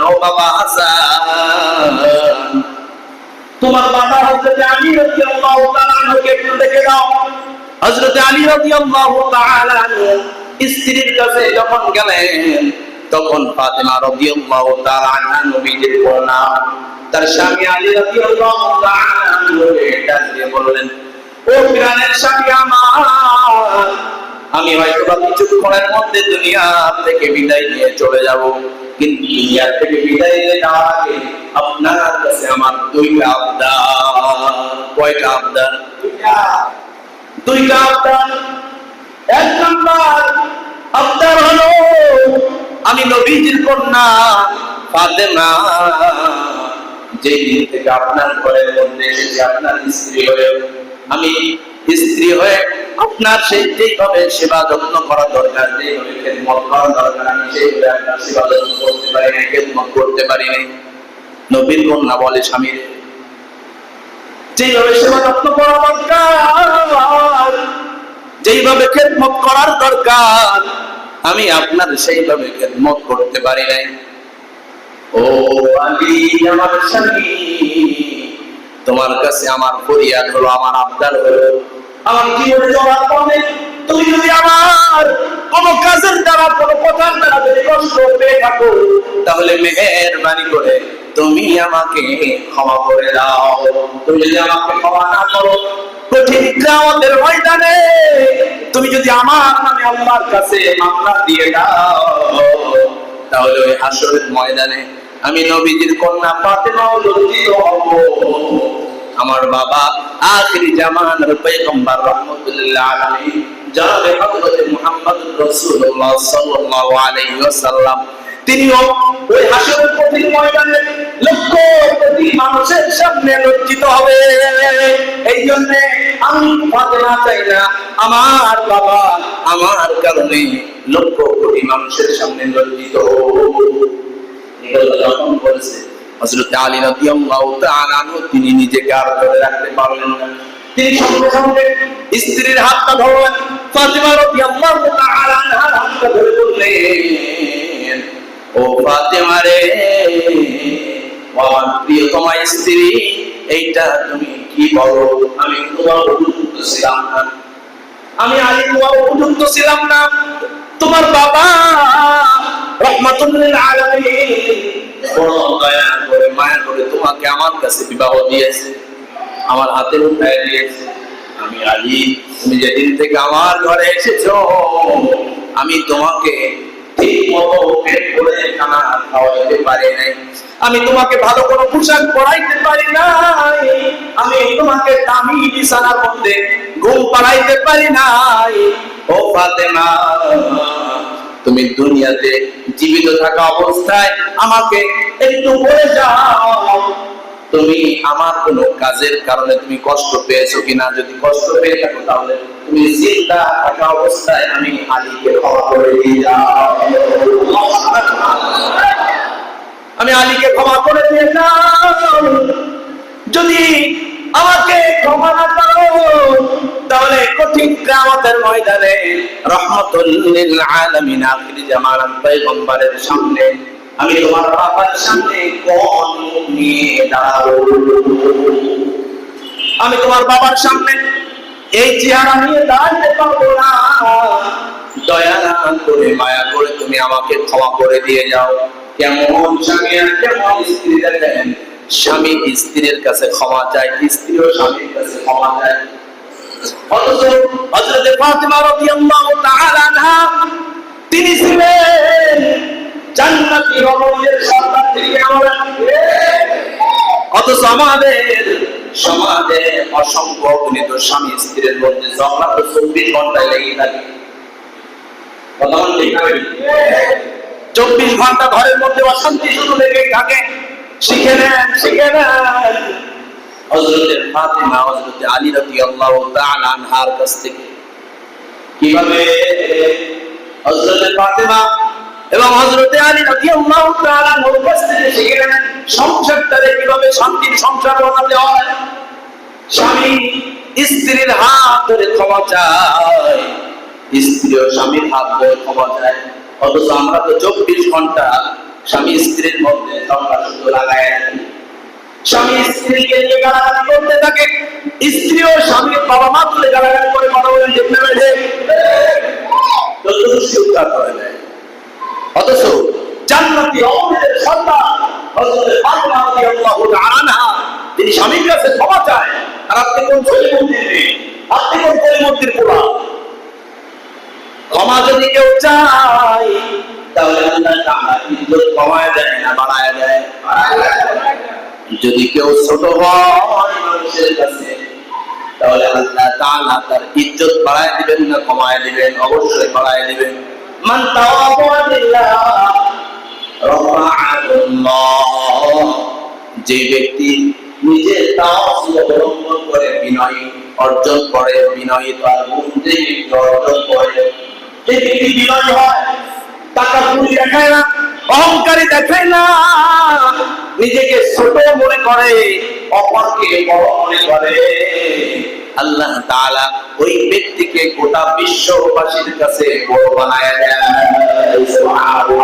ও বাবা হাসান, তোমার বাবা হযরত আলী রাদিয়াল্লাহু তাআলা আনহুকে একটু দেখে দাও। হযরত আলী রাদিয়াল্লাহু তাআলা আনহু স্ত্রীর কাছে যখন গেলেন, তখন ফাতেমা রাদিয়াল্লাহু তাআলা আনহা নবীজির কন্যা, তার স্বামী আলী রাদিয়াল্লাহু তাআলা আনহুকে ডাক দিয়ে বললেন, ও প্রাণের স্বামী আমার, আমি হয়তো কিছুক্ষণের মধ্যে দুনিয়া থেকে বিদায় নিয়ে চলে যাব, কিন্তু দুনিয়া থেকে বিদায় নিয়ে যাওয়ার আগে আপনার কাছে আমার দুইটা আবদার। কয়টা আবদার? দুইটা আবদার। এক নাম্বার আবদার হলো, আমি নবীজির কন্যা ফাতেমা যেই দিন থেকে আপনার ঘরের মধ্যে এসেছি, আপনার স্ত্রী হয়ে, আমি স্ত্রী হয়ে আপনার সেই যেইভাবে সেবা যত্ন করা দরকার, যেইভাবে খেদমত করা দরকার, আমি সেইভাবে আপনার সেবা যত্ন করতে পারি না, খেদমত করতে পারি নাই। নবীর কন্যা বলে স্বামীর, যেইভাবে সেবা যত্ন করা দরকার, যেইভাবে খেদমত করার দরকার, আমি আপনার সেইভাবে খেদমত করতে পারি নাই। ও আলী আমার স্বামী, তোমার কাছে আমার ফরিয়াদ হলো, আমার আবদার হলো, আমার জীবনে চলার পথে তুমি যদি আমার কোন কাজের দ্বারা, কোন কথার দ্বারা যদি কষ্ট পেয়ে থাকো, তাহলে মেহেরবানি করে তুমি আমাকে ক্ষমা করে দাও। তুমি যদি আমাকে ক্ষমা না করো, কঠিন কিয়ামতের ময়দানে তুমি যদি আমার নামে আল্লাহর কাছে মামলা দিয়ে দাও, তাহলে ওই হাসরের ময়দানে আমি নবীজির কন্যা ফাতেমা লজ্জিত হব। আমার বাবা আখিরি জামানার পয়গম্বর রাহমাতুল্লাহ আলাইহি জনাবে হযরত মুহাম্মদুর রাসূলুল্লাহ সাল্লাল্লাহু আলাইহি ওয়াসাল্লাম, তিনিও ওই হাসরের কঠিন ময়দানে লক্ষ কোটি মানুষের সামনে লজ্জিত হবে। এই জন্য আমি ফাতেমা চাই না আমার বাবা আমার কারণে লক্ষ কোটি মানুষের সামনে লজ্জিত হোক। এগুলো যখন বলেছে হযরত আলী রাদিয়াল্লাহু তাআলা আনহু, তিনি নিজেকে আর ধরে রাখতে পারলেন না, তিনি সঙ্গে সঙ্গে স্ত্রীর হাতটা ধরলেন, ফাতেমা রাদিয়াল্লাহু তাআলা আনহার হাতটা ধরে বললেন, ও ফাতেমা রে, আমার প্রিয়তমা স্ত্রী, এইটা তুমি কি বলো? আমি তোমার উপযুক্ত ছিলাম না, আমি আলী তোমার উপযুক্ত ছিলাম না। তোমার বাবা রাহমাতুল্লিল আলামিন বড় দয়া করে মায়া করে তোমাকে আমার কাছে বিবাহ দিয়েছে, আমার হাতে উঠায় দিয়েছে। আমি আলী, তুমি যেদিন থেকে আমার ঘরে এসেছো, আমি তোমাকে ঠিক মতো পেট ভরে খানা খাওয়াইতে পারি নাই, আমি তোমাকে ভালো কোনো পোশাক পরাইতে পারি নাই, আমি তোমাকে দামি বিছানার মধ্যে ঘুম পাড়াইতে পারি নাই। ও ফাতেমা, তুমি দুনিয়াতে জীবিত থাকা অবস্থায় আমাকে একটু বলে যাও, তুমি আমার কোন কাজের কারণে তুমি কষ্ট পেয়েছো কিনা? যদি কষ্ট পেয়ে থাকো, তাহলে তুমি জিন্দা থাকা অবস্থায় আমি আলীকে ক্ষমা করে দিয়ে যাও, আমি আলীকে ক্ষমা করে দিয়ে যাও। যদি আমাকে ক্ষমা না করো, তাহলে কঠিন কিয়ামতের ময়দানে রাহমাতুল লিল আলামিন আখিরি জামানার পয়গম্বরের সামনে আমি তোমার বাবার সামনে কোন মুখ নিয়ে দাঁড়াবো? আমি তোমার বাবার সামনে এই চেহারা নিয়ে দাঁড়াতে পারবো না। দয়া করে মায়া করে তুমি আমাকে ক্ষমা করে দিয়ে যাও। কেমন স্বামী আর কেমন স্ত্রী দেখেন, স্বামী স্ত্রীর কাছে ক্ষমা চায়, স্ত্রীও স্বামীর কাছে ক্ষমা চায়। অথচ হযরত ফাতেমা রাদিয়াল্লাহু তাআলা আনহা, তিনি ছিলেন জান্নাতি রমণীর সর্দার থেকে আমরা, অথচ আমাদের সমাজে অসংখ্য অগণিত স্বামী স্ত্রীর মধ্যে ঝগড়া তো 24 ঘন্টায় লেগে থাকে। বর্তমান ঠিক না? 24 ঘন্টা ঘরের মধ্যে অশান্তি শুধু লেগেই থাকে। শিখে নেন, শিখে নেন হযরত ফাতেমা হযরত আলী রাদিয়াল্লাহু তাআলা আনহার কাছ থেকে কিভাবে হযরত ফাতেমা এবং হযরত আলী রাদিয়াল্লাহু তাআলা আনহুর কাছ থেকে শিখে নেন সংসারটারে কিভাবে শান্তির সংসার বানাতে হয়। স্বামী স্ত্রীর হাত ধরে ক্ষমা চায়, স্ত্রীও স্বামীর হাত ধরে ক্ষমা চায়। অথচ আমরা তো 24 ঘন্টা স্বামী স্ত্রীর মধ্যে ঝগড়া শুধু লাগায় রাখে, স্বামী স্ত্রীকে নিয়ে গালাগালি করতে থাকে, স্ত্রীও স্বামীর বাবা মা তুলে গালাগালি করে, কথা বলেন ঠিক না বেঠে? যতটুকু উদ্ধার করে দেয়। অথচ জান্নাতি অমরের সন্তান হযরত ফাতিমা রাদিয়াল্লাহু তাআলা আনহা, তিনি স্বামীর কাছে ক্ষমা চায়। আর আপনি কোন সলিমুদ্দিন নেই, আপনি কোন সলিমুদ্দিন পোলা? ক্ষমা যদি কেউ চায় তাহলে আল্লাহ তাআলা ইজ্জত কমায় দেয় না বাড়ায় দেয়? যদি কেউ ছোট হয় মানুষের কাছে তাহলে আল্লাহ তাআলা তার ইজ্জত বাড়ায় দিবেন না কমায় দিবেন? অবশ্যই বাড়ায় দিবেন। মান তাওয়াদা লিল্লাহ রাফাআহুল্লাহ, যে ব্যক্তি নিজের তাওয়াজু অবলম্বন করে বিনয় অর্জন করে, বিনয়িতার গুণ যে ব্যক্তি অর্জন করে, যে ব্যক্তি বিনয় হয়, তাকাব্বুরি দেখায় না, অহংকারী দেখায় না, নিজেকে ছোট মনে করে, অপরকে বড় মনে করে, আল্লাহ তাআলা ওই ব্যক্তিকে গোটা বিশ্ববাসীর কাছে বড় বানায় দেন। সুবহানাল্লাহ।